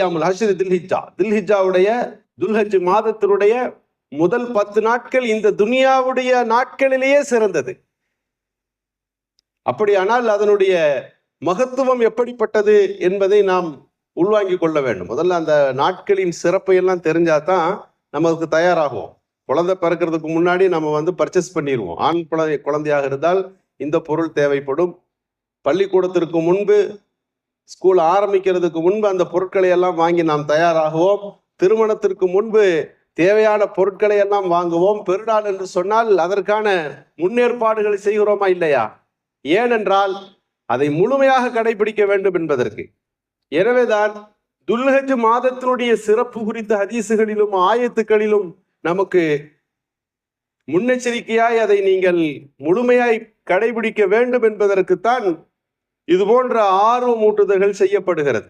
ஐயாமுல் ஹஷ்ர் தில்ஹிஜ்ஜா, தில்ஹிஜ்ஜாவுடைய துல்ஹஜ் மாதத்தினுடைய முதல் 10 நாட்கள் இந்த துனியாவுடைய நாட்களிலேயே சிறந்தது. அப்படியானால் அதனுடைய மகத்துவம் எப்படிப்பட்டது என்பதை நாம் உள்வாங்கிக் கொள்ள வேண்டும். முதல்ல அந்த நாட்களின் சிறப்பை எல்லாம் தெரிஞ்சாதான் நமக்கு தயாராகும். குழந்தை பிறக்கிறதுக்கு முன்னாடி நம்ம பர்ச்சேஸ் பண்ணிடுவோம். ஆண் குழந்தையாக இருந்தால் இந்த பொருள் தேவைப்படும். பள்ளிக்கூடத்திற்கு முன்பு, ஸ்கூல் ஆரம்பிக்கிறதுக்கு முன்பு அந்த பொருட்களை எல்லாம் வாங்கி நாம் தயாராகுவோம். திருமணத்திற்கு முன்பு தேவையான பொருட்களை எல்லாம் வாங்குவோம். பெருநாள் என்று சொன்னால் அதற்கான முன்னேற்பாடுகளை செய்கிறோமா இல்லையா? ஏனென்றால் அதை முழுமையாக கடைபிடிக்க வேண்டும் என்பதற்கு. எனவேதான் துல்ஹஜ் மாதத்தினுடைய சிறப்பு குறித்த ஹதீசுகளிலும் ஆயத்துக்களிலும் நமக்கு முன்னெச்சரிக்கையாய் அதை நீங்கள் முழுமையாய் கடைபிடிக்க வேண்டும் என்பதற்குத்தான் இது போன்ற ஆர்வமூட்டுதல்கள் செய்யப்படுகிறது.